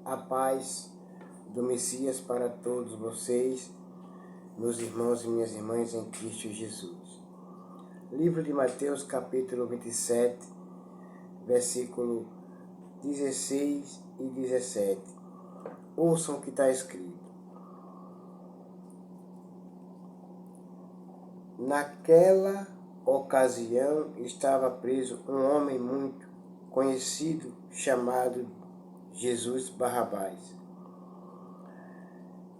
A paz do Messias para todos vocês, meus irmãos e minhas irmãs em Cristo Jesus. Livro de Mateus, capítulo 27, versículo 16 e 17. Ouçam o que está escrito. Naquela ocasião estava preso um homem muito conhecido chamado Jesus Barrabás.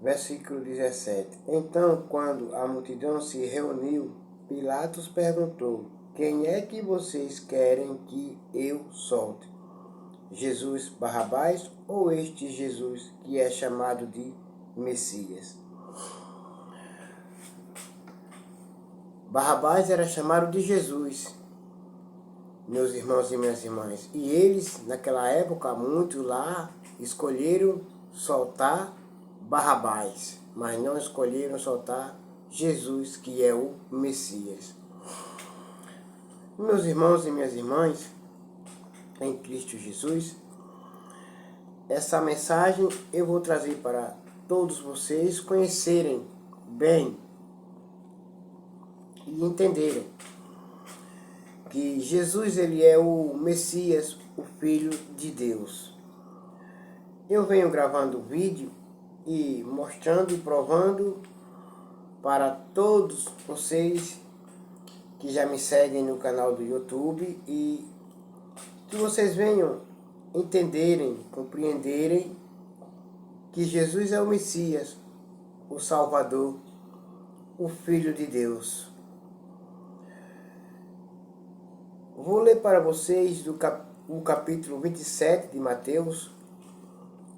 Versículo 17. Então, quando a multidão se reuniu, Pilatos perguntou: quem é que vocês querem que eu solte? Jesus Barrabás ou este Jesus que é chamado de Messias? Barrabás era chamado de Jesus, meus irmãos e minhas irmãs. E eles, naquela época, muitos lá escolheram soltar Barrabás, mas não escolheram soltar Jesus, que é o Messias. Meus irmãos e minhas irmãs, em Cristo Jesus, essa mensagem eu vou trazer para todos vocês conhecerem bem e entenderem que Jesus ele é o Messias, o Filho de Deus. Eu venho gravando o vídeo e mostrando e provando para todos vocês que já me seguem no canal do YouTube e que vocês venham entenderem, compreenderem que Jesus é o Messias, o Salvador, o Filho de Deus. Vou ler para vocês o capítulo 27 de Mateus,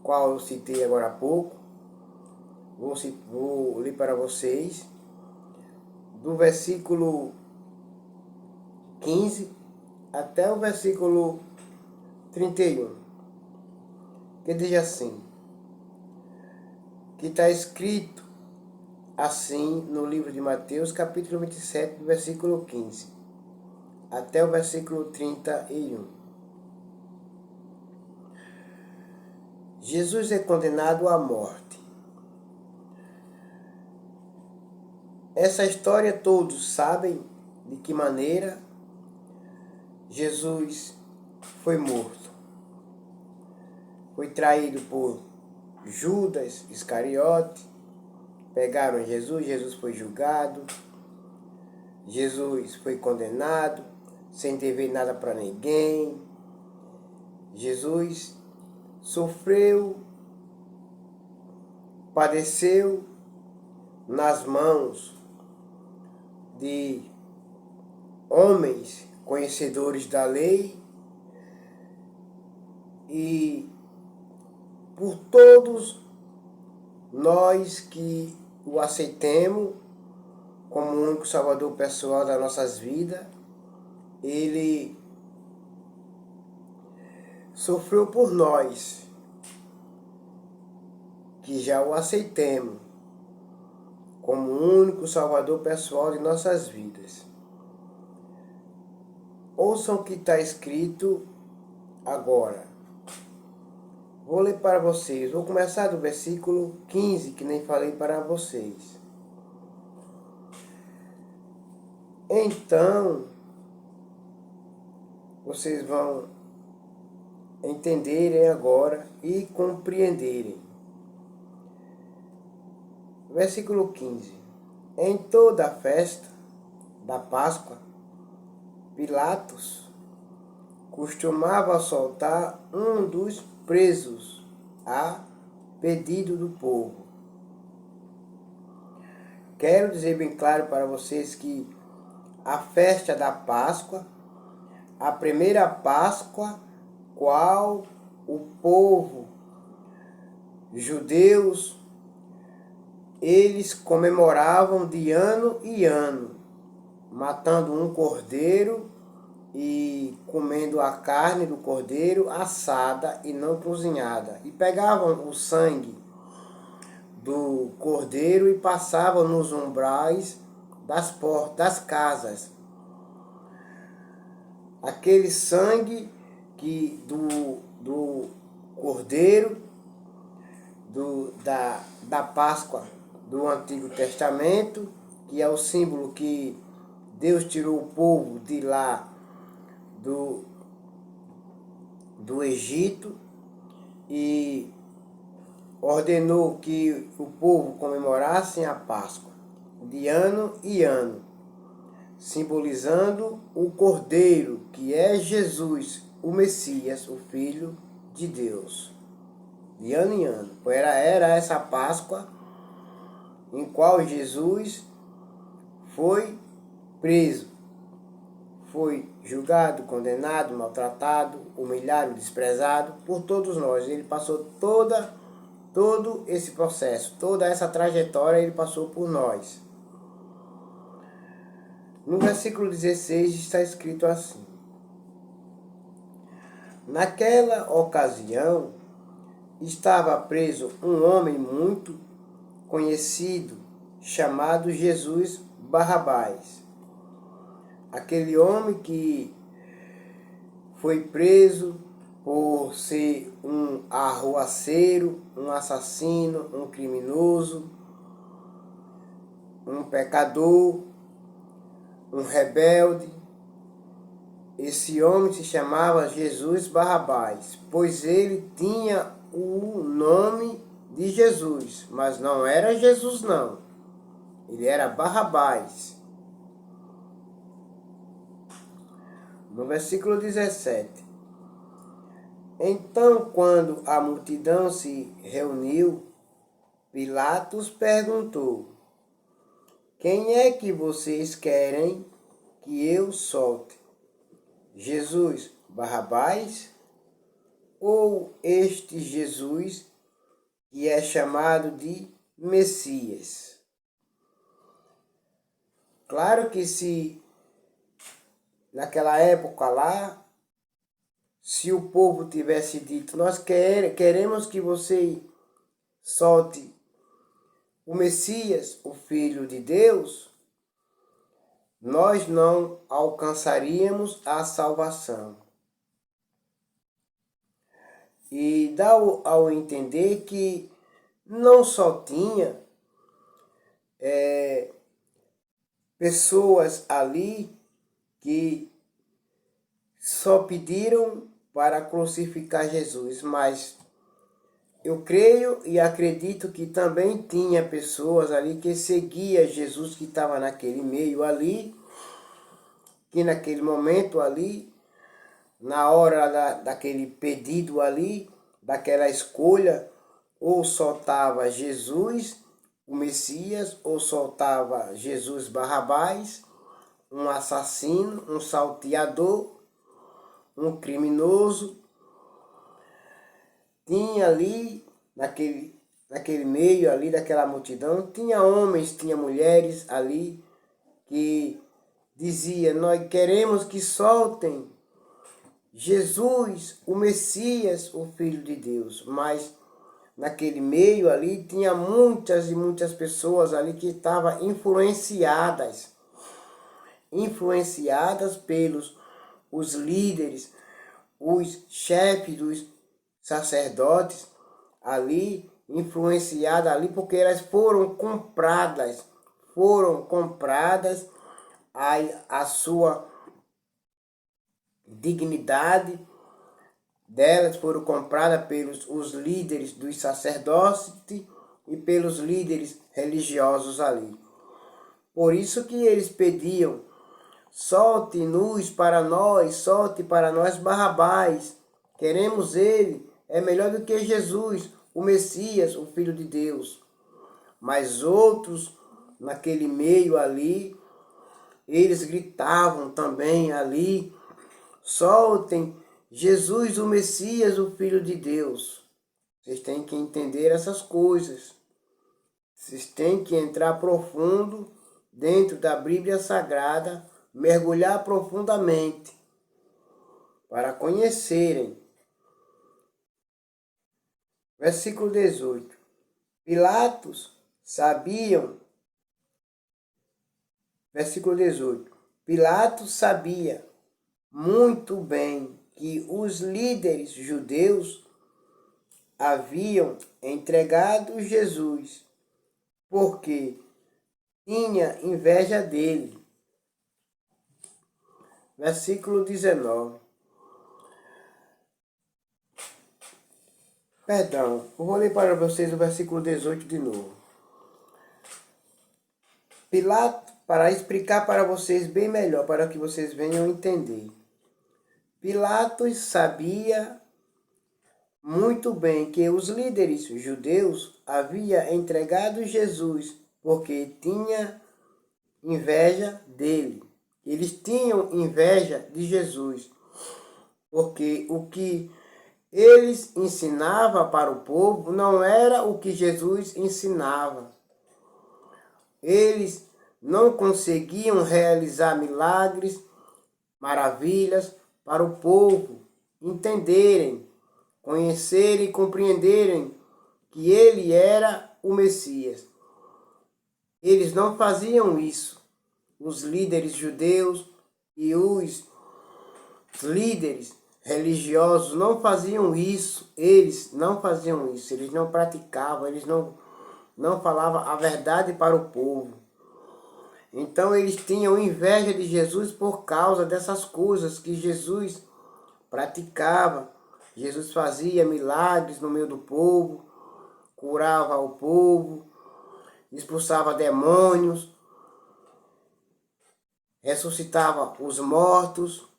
qual eu citei agora há pouco. Vou ler para vocês do versículo 15 até o versículo 31, que diz assim, que está escrito assim no livro de Mateus, capítulo 27, do versículo 15 até o versículo 31. Jesus é condenado à morte. Essa história todos sabem de que maneira Jesus foi morto. Foi traído por Judas Iscariote. Pegaram Jesus, Jesus foi julgado. Jesus foi condenado, sem dever nada para ninguém. Jesus sofreu, padeceu nas mãos de homens conhecedores da lei e por todos nós que o aceitemos como o único Salvador pessoal das nossas vidas. Ele sofreu por nós, que já o aceitemos como o único Salvador pessoal de nossas vidas. Ouçam o que está escrito agora. Vou ler para vocês. Vou começar do versículo 15, que nem falei para vocês. Então, vocês vão entenderem agora e compreenderem. Versículo 15. Em toda a festa da Páscoa, Pilatos costumava soltar um dos presos a pedido do povo. Quero dizer bem claro para vocês que a festa da Páscoa, a primeira Páscoa, qual o povo judeus eles comemoravam de ano em ano, matando um cordeiro e comendo a carne do cordeiro assada e não cozinhada. E pegavam o sangue do cordeiro e passavam nos umbrais das portas das casas. Aquele sangue do cordeiro da Páscoa do Antigo Testamento, que é o símbolo que Deus tirou o povo de lá do Egito e ordenou que o povo comemorasse a Páscoa de ano em ano, simbolizando o Cordeiro, que é Jesus, o Messias, o Filho de Deus, de ano em ano. Era essa Páscoa em qual Jesus foi preso, foi julgado, condenado, maltratado, humilhado, desprezado por todos nós. Ele passou todo esse processo, toda essa trajetória ele passou por nós. No versículo 16 está escrito assim: naquela ocasião estava preso um homem muito conhecido, chamado Jesus Barrabás. Aquele homem que foi preso por ser um arruaceiro, um assassino, um criminoso, um pecador, um rebelde. Esse homem se chamava Jesus Barrabás, pois ele tinha o nome de Jesus, mas não era Jesus não, ele era Barrabás. No versículo 17: então, quando a multidão se reuniu, Pilatos perguntou: quem é que vocês querem que eu solte? Jesus Barrabás ou este Jesus que é chamado de Messias? Claro que se naquela época lá, se o povo tivesse dito: nós queremos que você solte o Messias, o Filho de Deus, nós não alcançaríamos a salvação. E dá ao entender que não só tinha pessoas ali que só pediram para crucificar Jesus, mas eu creio e acredito que também tinha pessoas ali que seguia Jesus, que estava naquele meio ali, que naquele momento ali, na hora daquele pedido ali, daquela escolha, ou soltava Jesus, o Messias, ou soltava Jesus Barrabás, um assassino, um salteador, um criminoso. Tinha ali, naquele meio ali, daquela multidão, tinha homens, tinha mulheres ali, que dizia: nós queremos que soltem Jesus, o Messias, o Filho de Deus. Mas naquele meio ali tinha muitas e muitas pessoas ali que estavam influenciadas pelos os líderes, os chefes dos sacerdotes ali, influenciadas ali, porque elas foram compradas a sua dignidade delas, foram compradas pelos os líderes dos sacerdotes e pelos líderes religiosos ali. Por isso que eles pediam: solte-nos para nós, solte para nós Barrabás, queremos ele, é melhor do que Jesus, o Messias, o Filho de Deus. Mas outros, naquele meio ali, eles gritavam também ali: soltem Jesus, o Messias, o Filho de Deus. Vocês têm que entender essas coisas. Vocês têm que entrar profundo dentro da Bíblia Sagrada, mergulhar profundamente para conhecerem. Versículo 18. Pilatos sabiam. Versículo 18. Pilatos sabia muito bem que os líderes judeus haviam entregado Jesus, porque tinha inveja dele. Versículo 19. Perdão, eu vou ler para vocês o versículo 18 de novo. Pilatos, para explicar para vocês bem melhor, para que vocês venham entender. Pilatos sabia muito bem que os líderes judeus haviam entregado Jesus porque tinha inveja dele. Eles tinham inveja de Jesus, porque o que eles ensinavam para o povo não era o que Jesus ensinava. Eles não conseguiam realizar milagres, maravilhas para o povo entenderem, conhecerem e compreenderem que ele era o Messias. Eles não faziam isso. Os líderes judeus e os líderes religiosos não faziam isso. Eles não faziam isso. Eles não praticavam, eles não falavam a verdade para o povo. Então eles tinham inveja de Jesus por causa dessas coisas que Jesus praticava. Jesus fazia milagres no meio do povo, curava o povo, expulsava demônios, ressuscitava os mortos.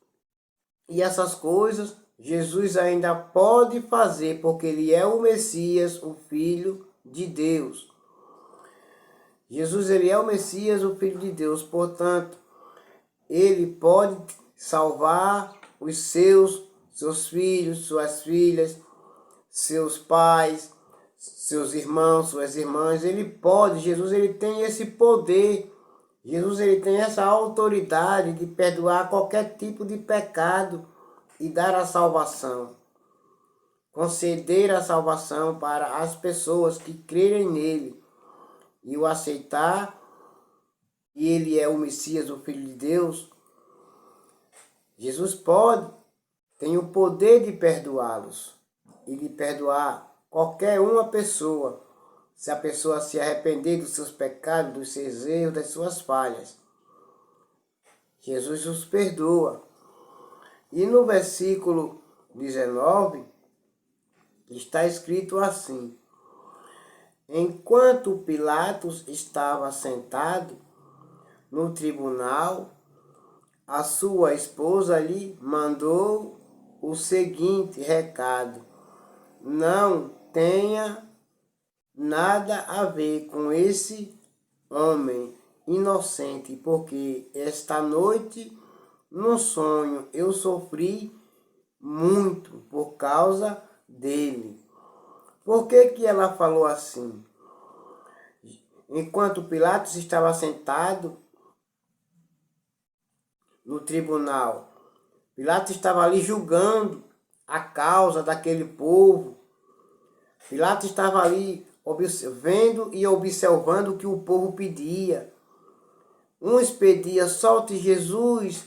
E essas coisas Jesus ainda pode fazer, porque ele é o Messias, o Filho de Deus. Jesus, ele é o Messias, o Filho de Deus. Portanto, ele pode salvar os seus filhos, suas filhas, seus pais, seus irmãos, suas irmãs. Ele pode, Jesus, ele tem esse poder. Jesus, ele tem essa autoridade de perdoar qualquer tipo de pecado e dar a salvação. Conceder a salvação para as pessoas que crerem nele e o aceitar, e ele é o Messias, o Filho de Deus. Jesus tem o poder de perdoá-los e de perdoar qualquer uma pessoa, se a pessoa se arrepender dos seus pecados, dos seus erros, das suas falhas. Jesus os perdoa. E no versículo 19 está escrito assim: enquanto Pilatos estava sentado no tribunal, a sua esposa lhe mandou o seguinte recado: não tenha nada a ver com esse homem inocente, porque esta noite, num sonho, eu sofri muito por causa dele. Por que ela falou assim? Enquanto Pilatos estava sentado no tribunal, Pilatos estava ali julgando a causa daquele povo. Pilatos estava ali vendo e observando o que o povo pedia. Uns pediam: solte Jesus,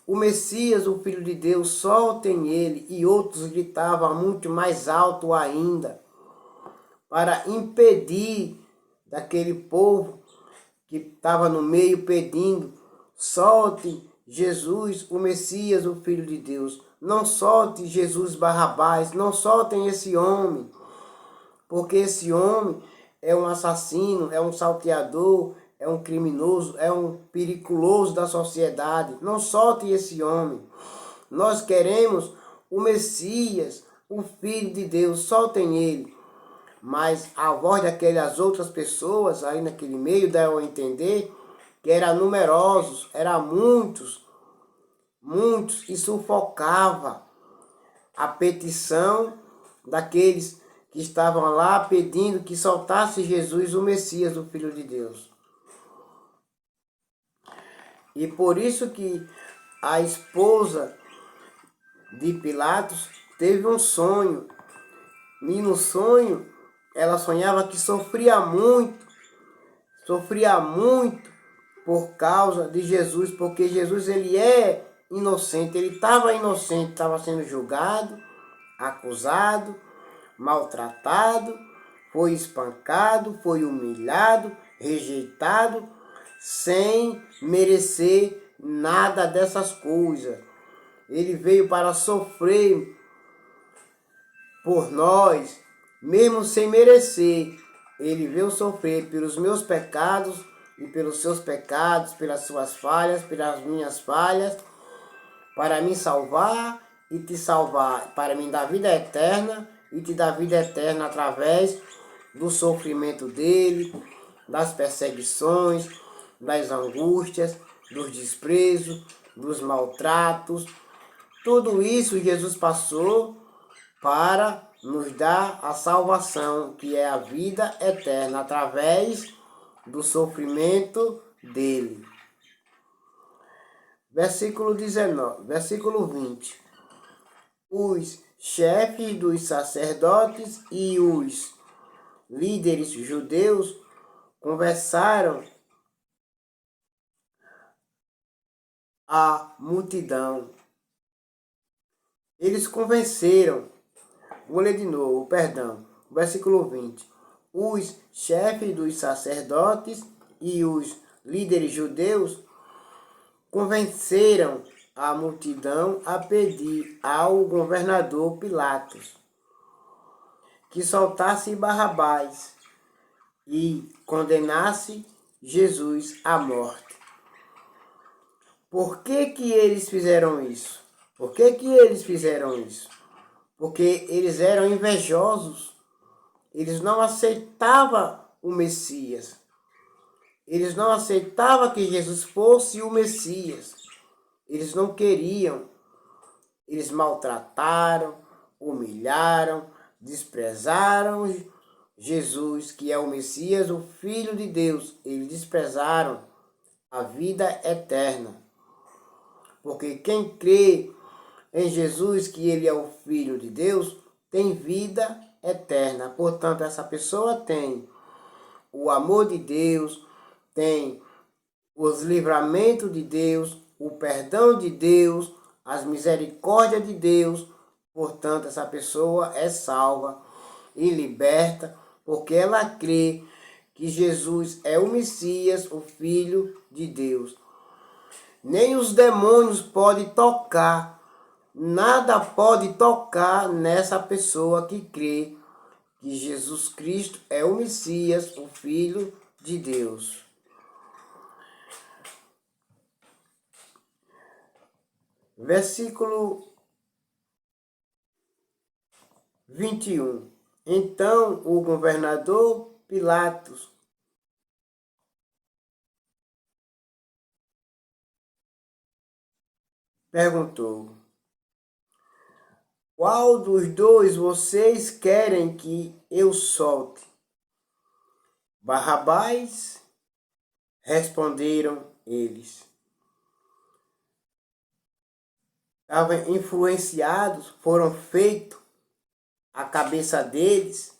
o Messias, o Filho de Deus, soltem ele. E outros gritavam muito mais alto ainda, para impedir daquele povo que estava no meio pedindo: solte Jesus, o Messias, o Filho de Deus. Não solte Jesus Barrabás, não soltem esse homem, porque esse homem é um assassino, é um salteador, é um criminoso, é um periculoso da sociedade. Não solte esse homem. Nós queremos o Messias, o Filho de Deus, soltem ele. Mas a voz daquelas outras pessoas aí naquele meio deram a entender que eram numerosos, eram muitos, e sufocava a petição daqueles que estavam lá pedindo que soltasse Jesus, o Messias, o Filho de Deus. E por isso que a esposa de Pilatos teve um sonho. E no sonho ela sonhava que sofria muito por causa de Jesus, porque Jesus, ele é inocente, ele estava inocente, estava sendo julgado, acusado, maltratado, foi espancado, foi humilhado, rejeitado, sem merecer nada dessas coisas. Ele veio para sofrer por nós, mesmo sem merecer. Ele veio sofrer pelos meus pecados e pelos seus pecados, pelas suas falhas, pelas minhas falhas, para me salvar e te salvar, para me dar vida eterna e te dar vida eterna através do sofrimento dele, das perseguições, das angústias, dos desprezos, dos maltratos. Tudo isso Jesus passou para nos dar a salvação, que é a vida eterna, através do sofrimento dele. Versículo 19, versículo 20. Os chefes dos sacerdotes e os líderes judeus conversaram a multidão. Eles convenceram, vou ler de novo, perdão, versículo 20. Os chefes dos sacerdotes e os líderes judeus convenceram a multidão a pedir ao governador Pilatos que soltasse Barrabás e condenasse Jesus à morte. Por que que eles fizeram isso? Por que que eles fizeram isso? Porque eles eram invejosos. Eles não aceitavam o Messias. Eles não aceitavam que Jesus fosse o Messias. Eles não queriam. Eles maltrataram, humilharam, desprezaram Jesus, que é o Messias, o Filho de Deus. Eles desprezaram a vida eterna. Porque quem crê em Jesus, que ele é o Filho de Deus, tem vida eterna. Portanto, essa pessoa tem o amor de Deus, tem os livramentos de Deus, o perdão de Deus, as misericórdias de Deus. Portanto, essa pessoa é salva e liberta, porque ela crê que Jesus é o Messias, o Filho de Deus. Nem os demônios podem tocar, nada pode tocar nessa pessoa que crê que Jesus Cristo é o Messias, o Filho de Deus. Versículo 21. Então o governador Pilatos perguntou: qual dos dois vocês querem que eu solte? Barrabás? Responderam eles. Estavam influenciados, foram feitos a cabeça deles,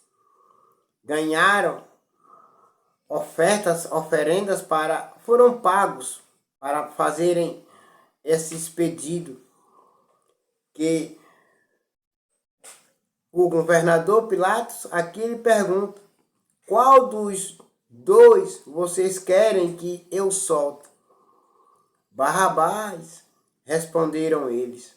ganharam oferendas foram pagos para fazerem esses pedidos que o governador Pilatos aqui ele pergunta: qual dos dois vocês querem que eu solte? Barrabás, responderam eles.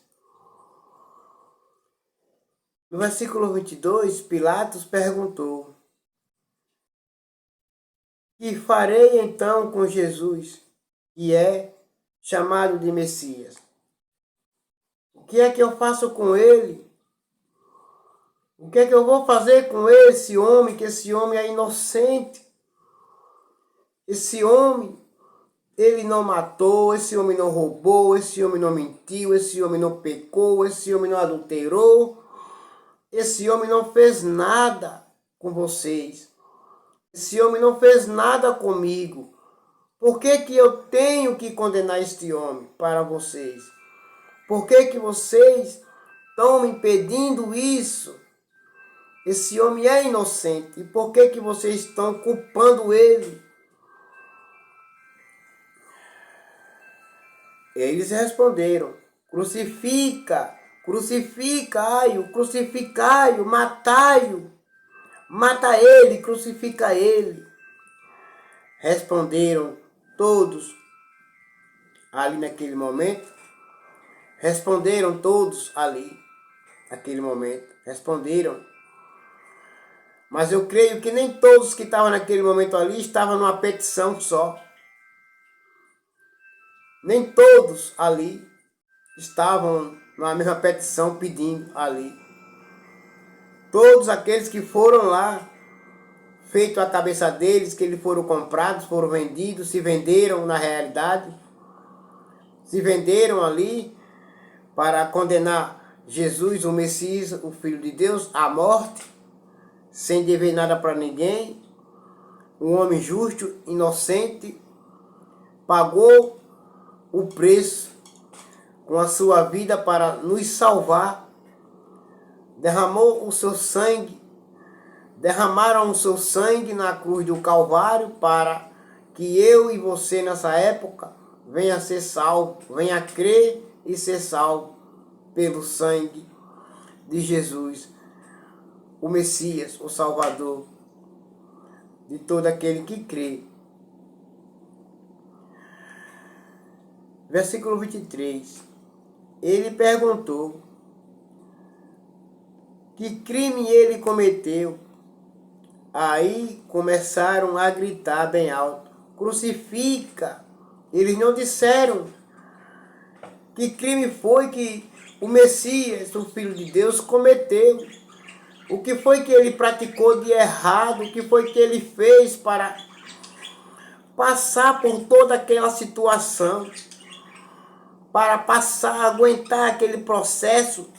No versículo 22, Pilatos perguntou: que farei então com Jesus, que é chamado de Messias? O que é que eu faço com ele? O que é que eu vou fazer com esse homem, que esse homem é inocente? Esse homem, ele não matou, esse homem não roubou, esse homem não mentiu, esse homem não pecou, esse homem não adulterou, esse homem não fez nada com vocês. Esse homem não fez nada comigo. Por que que eu tenho que condenar este homem para vocês? Por que que vocês estão me impedindo isso? Esse homem é inocente. E por que que vocês estão culpando ele? Eles responderam: crucifica crucificai-o, crucificai-o, matai-o, mata ele, crucifica ele. Responderam todos ali naquele momento, responderam todos ali naquele momento, responderam. Mas eu creio que nem todos que estavam naquele momento ali estavam numa petição só. Nem todos ali estavam na mesma petição pedindo ali. Todos aqueles que foram lá, feito a cabeça deles, que eles foram comprados, foram vendidos, se venderam na realidade, se venderam ali para condenar Jesus, o Messias, o Filho de Deus, à morte, sem dever nada para ninguém. Um homem justo, inocente, pagou o preço com a sua vida para nos salvar, derramou o seu sangue, derramaram o seu sangue na cruz do Calvário para que eu e você nessa época venha a ser salvo, venha a crer e ser salvo pelo sangue de Jesus, o Messias, o Salvador de todo aquele que crê. Versículo 23. Ele perguntou que crime ele cometeu. Aí começaram a gritar bem alto: crucifica! Eles não disseram que crime foi que o Messias, o Filho de Deus, cometeu. O que foi que ele praticou de errado? O que foi que ele fez para passar por toda aquela situação? Para passar, aguentar aquele processo?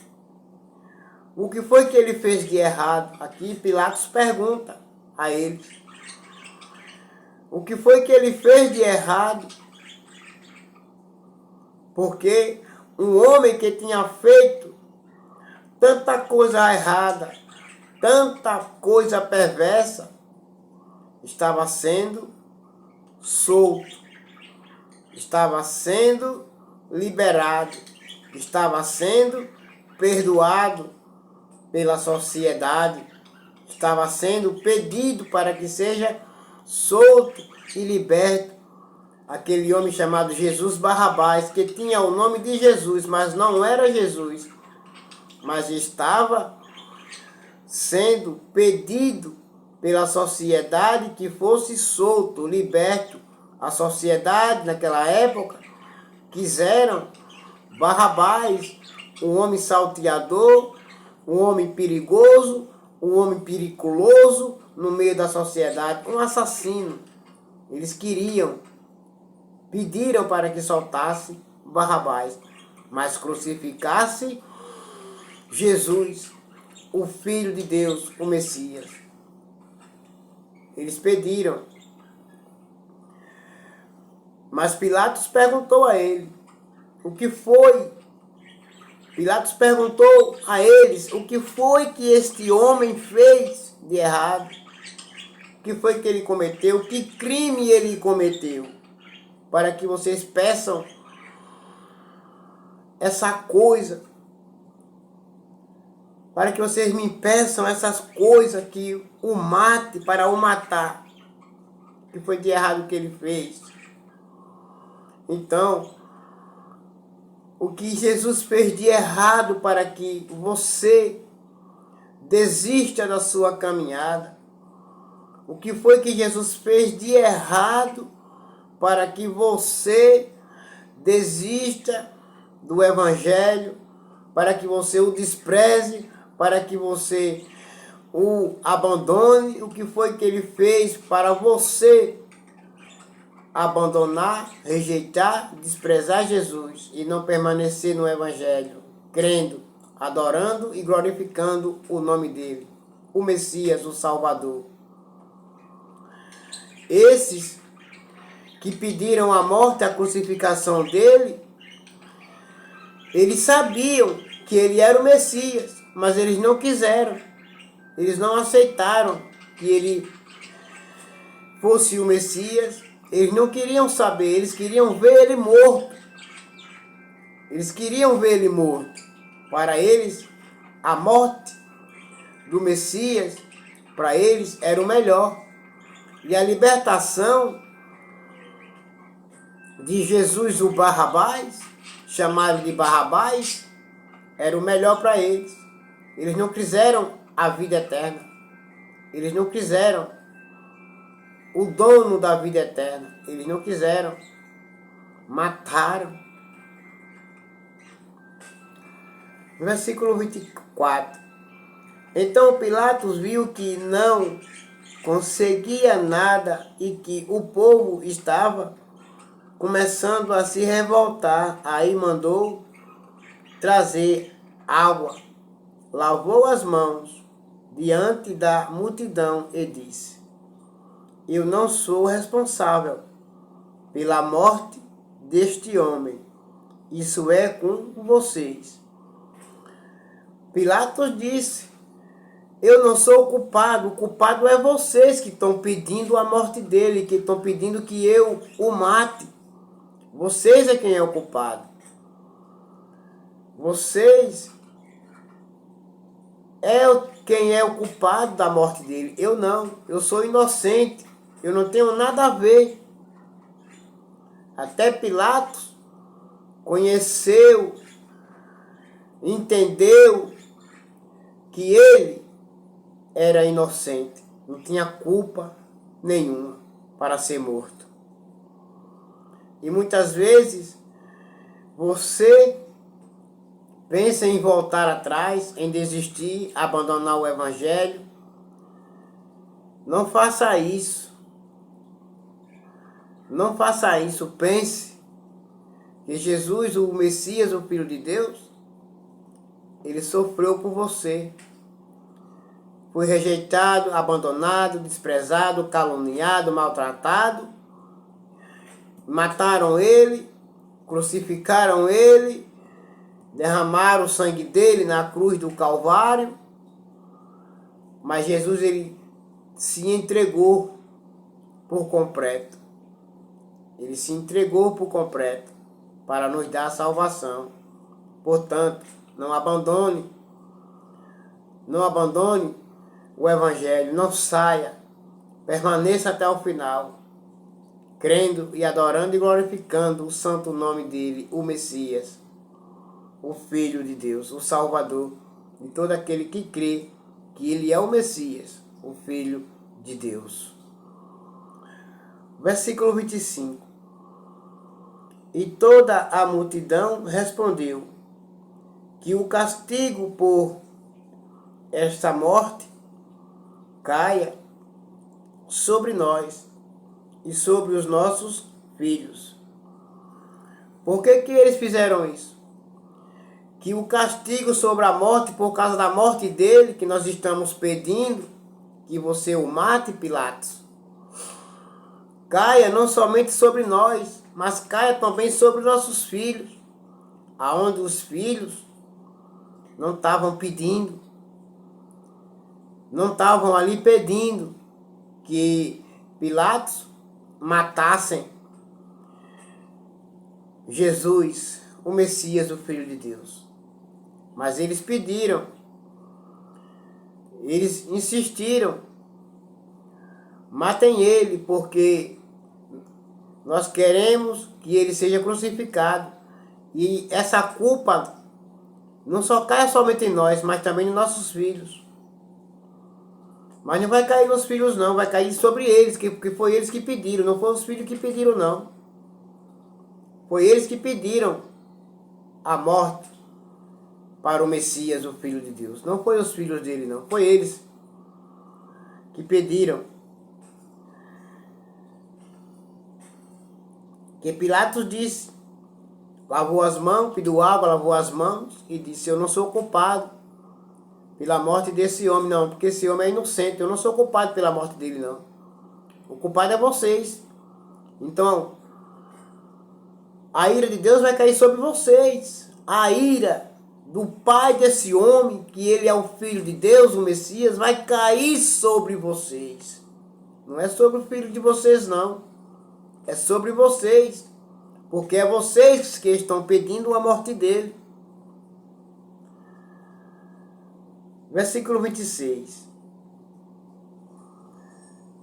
O que foi que ele fez de errado? Aqui Pilatos pergunta a eles. O que foi que ele fez de errado? Porque um homem que tinha feito tanta coisa errada, tanta coisa perversa, estava sendo solto, estava sendo liberado, estava sendo perdoado pela sociedade, estava sendo pedido para que seja solto e liberto. Aquele homem chamado Jesus Barrabás, que tinha o nome de Jesus, mas não era Jesus, mas estava sendo pedido pela sociedade que fosse solto, liberto. A sociedade naquela época quiseram Barrabás, um homem salteador, um homem perigoso, um homem periculoso no meio da sociedade, um assassino. Eles pediram para que soltasse Barrabás, mas crucificasse Jesus, o Filho de Deus, o Messias. Eles pediram. Mas Pilatos perguntou a ele, o que foi? Pilatos perguntou a eles, o que foi que este homem fez de errado? O que foi que ele cometeu? Que crime ele cometeu? Para que vocês peçam essa coisa, para que vocês me peçam essas coisas que o mate, para o matar. O que foi de errado que ele fez? Então, o que Jesus fez de errado para que você desista da sua caminhada? O que foi que Jesus fez de errado para que você desista do Evangelho, para que você o despreze, para que você o abandone? O que foi que ele fez para você abandonar, rejeitar, desprezar Jesus e não permanecer no Evangelho, crendo, adorando e glorificando o nome dele, o Messias, o Salvador? Esses que pediram a morte, a crucificação dele, eles sabiam que ele era o Messias, mas eles não quiseram, eles não aceitaram que ele fosse o Messias. Eles não queriam saber, eles queriam ver ele morto. Eles queriam ver ele morto. Para eles, a morte do Messias, para eles, era o melhor. E a libertação de Jesus, o Barrabás, chamado de Barrabás, era o melhor para eles. Eles não quiseram a vida eterna. Eles não quiseram o dono da vida eterna. Eles não quiseram. Mataram. Versículo 24. Então Pilatos viu que não conseguia nada e que o povo estava começando a se revoltar. Aí mandou trazer água, lavou as mãos diante da multidão e disse: eu não sou responsável pela morte deste homem. Isso é com vocês. Pilatos disse: eu não sou o culpado é vocês que estão pedindo a morte dele, que estão pedindo que eu o mate. Vocês é quem é o culpado. Vocês é quem é o culpado da morte dele. Eu não, eu sou inocente, eu não tenho nada a ver. Até Pilatos conheceu, entendeu que ele era inocente, não tinha culpa nenhuma para ser morto. E muitas vezes você pensa em voltar atrás, em desistir, abandonar o Evangelho. Não faça isso. Não faça isso. Pense que Jesus, o Messias, o Filho de Deus, ele sofreu por você. Foi rejeitado, abandonado, desprezado, caluniado, maltratado. Mataram ele, crucificaram ele, derramaram o sangue dele na cruz do Calvário. Mas Jesus, ele se entregou por completo. Ele se entregou por completo para nos dar a salvação. Portanto, não abandone o Evangelho, não saia, permaneça até o final, crendo e adorando e glorificando o santo nome dele, o Messias, o Filho de Deus, o Salvador de todo aquele que crê que ele é o Messias, o Filho de Deus. Versículo 25. E toda a multidão respondeu que o castigo por esta morte caia sobre nós e sobre os nossos filhos. Por que eles fizeram isso? Que o castigo sobre a morte, por causa da morte dele, que nós estamos pedindo que você o mate, Pilatos, caia não somente sobre nós, mas caia também sobre nossos filhos, aonde os filhos não estavam pedindo, não estavam ali pedindo que Pilatos matassem Jesus, o Messias, o Filho de Deus. Mas eles pediram, eles insistiram, matem ele, porque nós queremos que ele seja crucificado. E essa culpa não só cai somente em nós, mas também nos nossos filhos. Mas não vai cair nos filhos não, vai cair sobre eles, porque foi eles que pediram, não foram os filhos que pediram não. Foi eles que pediram a morte para o Messias, o Filho de Deus. Não foi os filhos dele não, foi eles que pediram. Que Pilatos disse, lavou as mãos, pediu água, lavou as mãos e disse: eu não sou culpado pela morte desse homem não, porque esse homem é inocente, eu não sou culpado pela morte dele não. O culpado é vocês. Então, a ira de Deus vai cair sobre vocês. A ira do pai desse homem, que ele é o Filho de Deus, o Messias, vai cair sobre vocês. Não é sobre o filho de vocês não. É sobre vocês, porque é vocês que estão pedindo a morte dele. Versículo 26.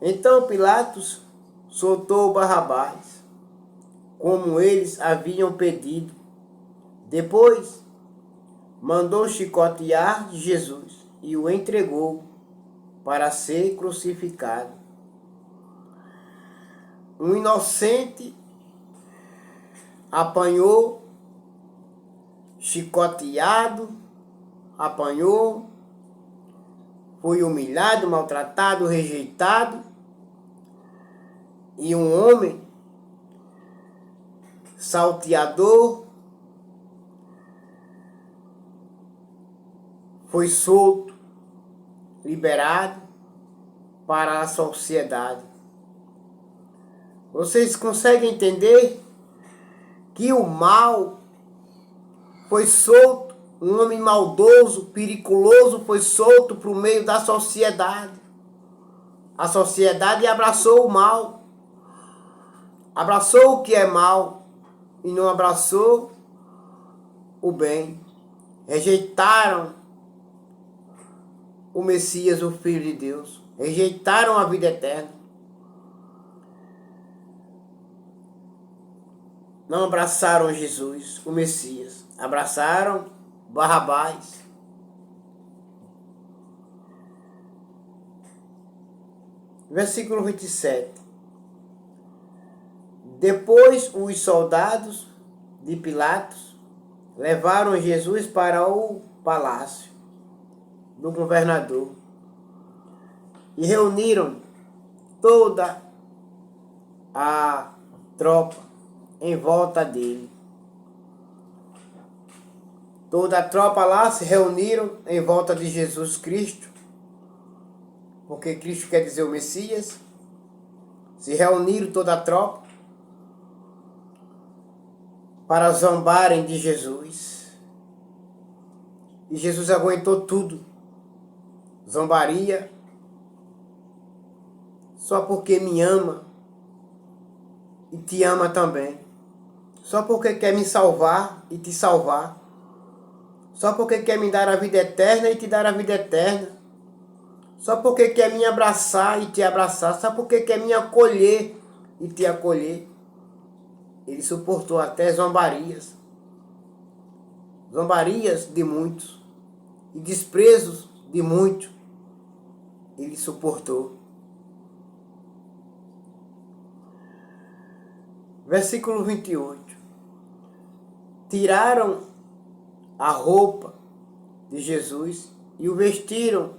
Então Pilatos soltou Barrabás, como eles haviam pedido. Depois mandou chicotear Jesus e o entregou para ser crucificado. Um inocente apanhou, chicoteado, foi humilhado, maltratado, rejeitado, e um homem salteador foi solto, liberado para a sociedade. Vocês conseguem entender que o mal foi solto? Um homem maldoso, periculoso foi solto para o meio da sociedade. A sociedade abraçou o mal. Abraçou o que é mal e não abraçou o bem. Rejeitaram o Messias, o Filho de Deus. Rejeitaram a vida eterna. Não abraçaram Jesus, o Messias. Abraçaram Barrabás. Versículo 27. Depois os soldados de Pilatos levaram Jesus para o palácio do governador e reuniram toda a tropa em volta dele. Toda a tropa lá se reuniram em volta de Jesus Cristo, porque Cristo quer dizer o Messias. Se reuniram toda a tropa para zombarem de Jesus. E Jesus aguentou tudo. Zombaria, só porque me ama e te ama também. Só porque quer me salvar e te salvar. Só porque quer me dar a vida eterna e te dar a vida eterna. Só porque quer me abraçar e te abraçar. Só porque quer me acolher e te acolher. Ele suportou até zombarias. Zombarias de muitos. E desprezos de muitos. Ele suportou. Versículo 28. Tiraram a roupa de Jesus e o vestiram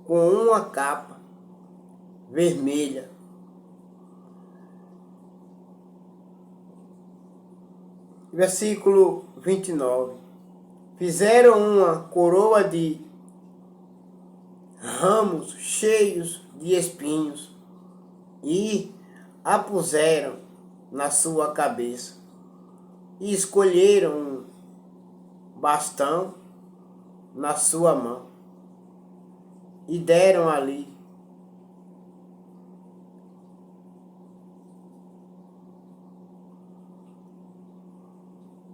com uma capa vermelha. Versículo 29. Fizeram uma coroa de ramos cheios de espinhos e a puseram na sua cabeça. E escolheram um bastão na sua mão e deram ali.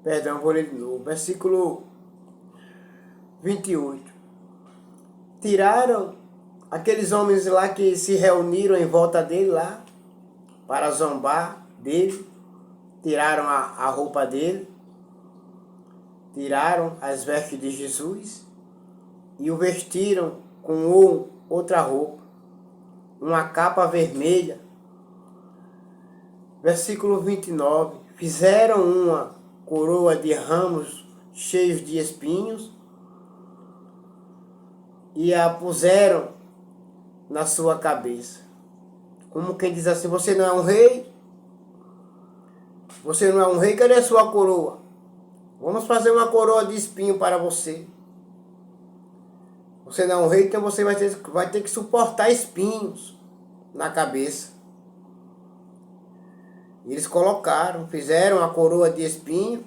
Perdão, vou ler de novo. Versículo 28. Tiraram aqueles homens lá que se reuniram em volta dele lá para zombar dele. Tiraram a roupa dele. Tiraram as vestes de Jesus e o vestiram com outra roupa, uma capa vermelha. Versículo 29. Fizeram uma coroa de ramos cheios de espinhos e a puseram na sua cabeça. Como quem diz assim, você não é um rei? Você não é um rei, cadê a sua coroa? Vamos fazer uma coroa de espinho para você. Você não é um rei, então você vai ter que suportar espinhos na cabeça. E eles fizeram a coroa de espinho,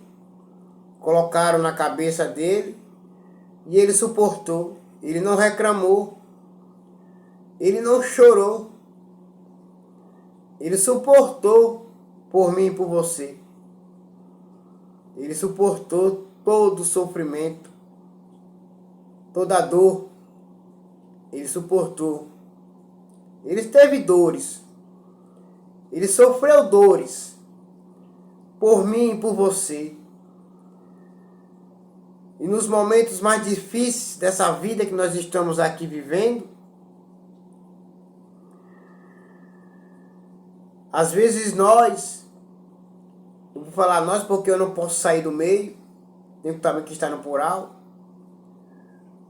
colocaram na cabeça dele, e ele suportou. Ele não reclamou, ele não chorou, ele suportou por mim e por você. Ele suportou todo o sofrimento, toda a dor ele suportou. Ele teve dores. Ele sofreu dores por mim e por você. E nos momentos mais difíceis dessa vida que nós estamos aqui vivendo, às vezes nós, eu vou falar nós porque eu não posso sair do meio, tenho também que estar no plural,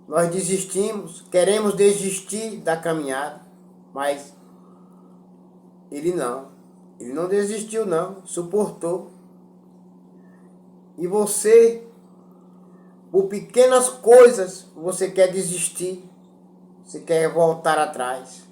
nós desistimos, queremos desistir da caminhada, mas ele não desistiu não, suportou. E você, por pequenas coisas, você quer desistir, você quer voltar atrás.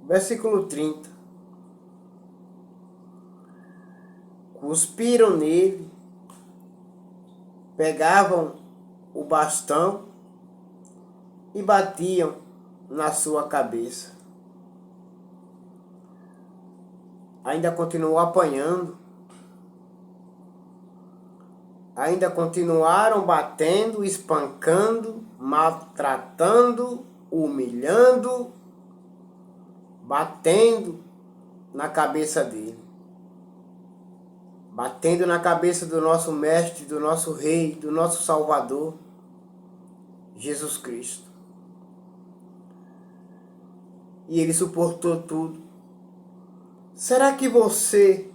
Versículo 30. Cuspiram nele, pegavam o bastão e batiam na sua cabeça. Ainda continuou apanhando. Ainda continuaram batendo, espancando, maltratando, humilhando, batendo na cabeça dele. Batendo na cabeça do nosso mestre, do nosso rei, do nosso salvador, Jesus Cristo. E ele suportou tudo. Será que você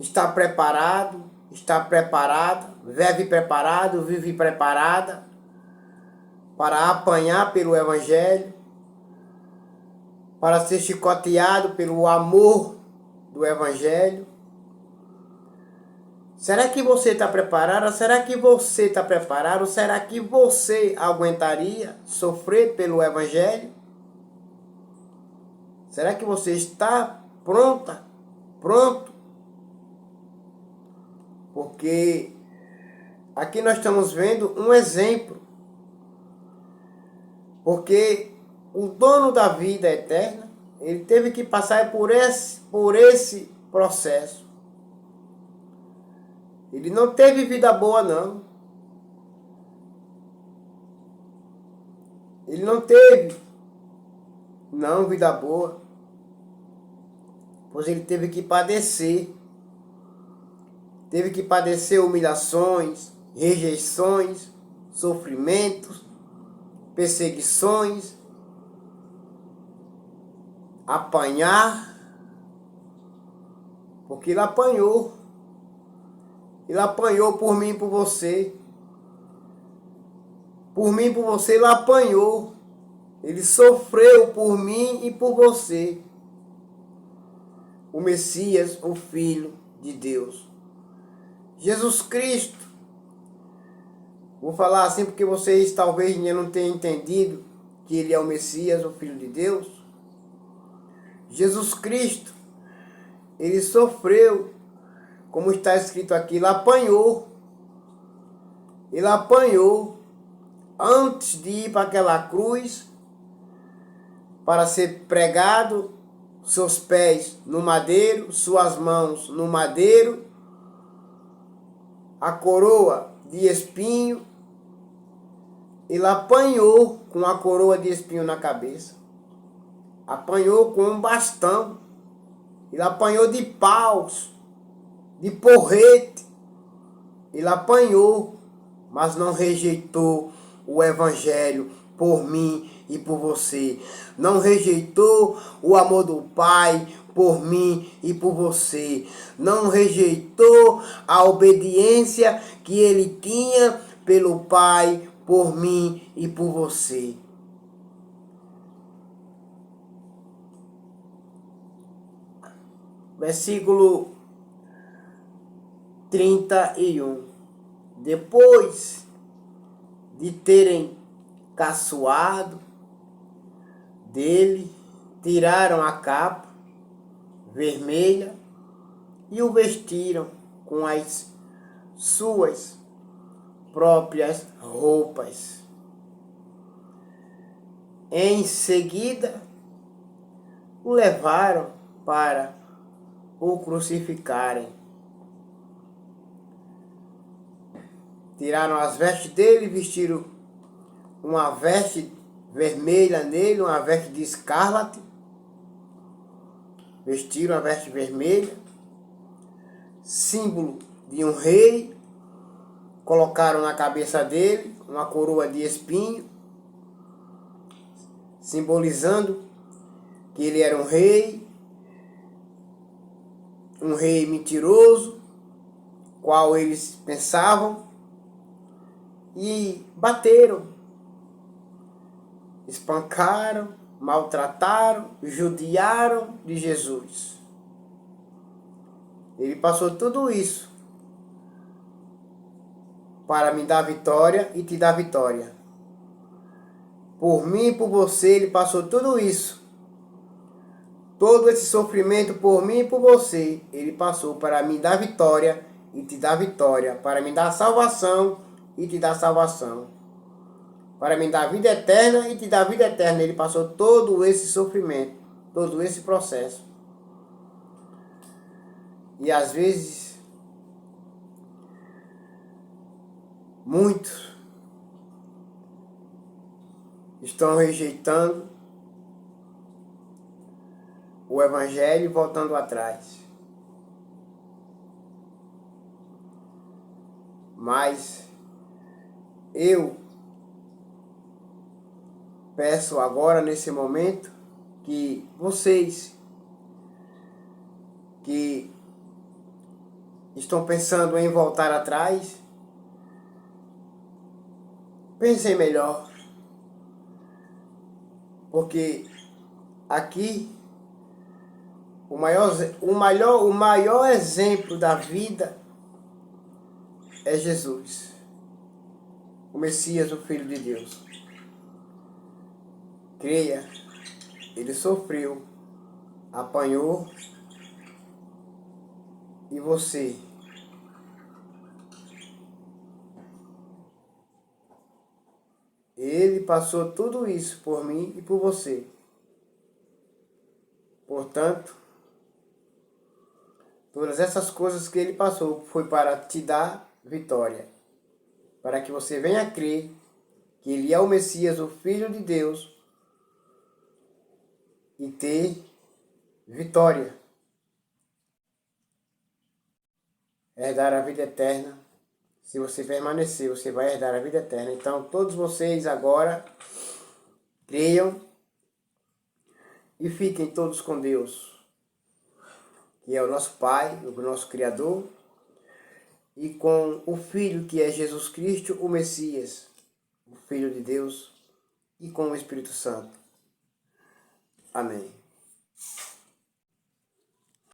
está preparado, está preparada, vive preparado, vive preparada para apanhar pelo Evangelho, para ser chicoteado pelo amor do Evangelho? Será que você está preparado? Será que você está preparado? Será que você aguentaria sofrer pelo Evangelho? Será que você está pronta? Pronto? Porque aqui nós estamos vendo um exemplo. Porque o dono da vida eterna, ele teve que passar por esse processo. Ele não teve vida boa, não. Ele não teve, não, vida boa. Pois ele teve que padecer. Teve que padecer humilhações, rejeições, sofrimentos, perseguições, apanhar, porque ele apanhou. Ele apanhou por mim e por você. Por mim e por você ele apanhou. Ele sofreu por mim e por você. O Messias, o Filho de Deus. Jesus Cristo. Vou falar assim porque vocês talvez ainda não tenham entendido que ele é o Messias, o Filho de Deus. Jesus Cristo, ele sofreu, como está escrito aqui, ele apanhou. Ele apanhou antes de ir para aquela cruz, para ser pregado, seus pés no madeiro, suas mãos no madeiro, a coroa de espinho. Ele apanhou com a coroa de espinho na cabeça. Apanhou com um bastão. Ele apanhou de paus, de porrete. Ele apanhou, mas não rejeitou o Evangelho por mim e por você. Não rejeitou o amor do Pai por mim e por você. Não rejeitou a obediência que ele tinha pelo Pai por mim e por você. Versículo 31. Depois de terem caçoado dele, tiraram a capa vermelha e o vestiram com as suas próprias roupas. Em seguida, o levaram para o crucificarem. Tiraram as vestes dele, vestiram uma veste vermelha nele, uma veste de escarlate. Vestiram a veste vermelha, símbolo de um rei. Colocaram na cabeça dele uma coroa de espinho, simbolizando que ele era um rei mentiroso, qual eles pensavam, e bateram, espancaram, maltrataram, judiaram de Jesus. Ele passou tudo isso para me dar vitória e te dar vitória. Por mim e por você, ele passou tudo isso. Todo esse sofrimento por mim e por você, ele passou para me dar vitória e te dar vitória, para me dar salvação e te dar salvação, para me dar vida eterna e te dar vida eterna. Ele passou todo esse sofrimento, todo esse processo. E às vezes, muitos estão rejeitando o Evangelho e voltando atrás. Mas eu peço agora, nesse momento, que vocês que estão pensando em voltar atrás, pensem melhor. Porque aqui o maior exemplo da vida é Jesus, o Messias, o Filho de Deus. Creia, ele sofreu, apanhou, e você? Ele passou tudo isso por mim e por você. Portanto, todas essas coisas que ele passou foi para te dar vitória, para que você venha a crer que ele é o Messias, o Filho de Deus, e ter vitória, herdar a vida eterna. Se você permanecer, você vai herdar a vida eterna. Então, todos vocês agora creiam e fiquem todos com Deus, que é o nosso Pai, o nosso Criador, e com o Filho, que é Jesus Cristo, o Messias, o Filho de Deus, e com o Espírito Santo. Amém.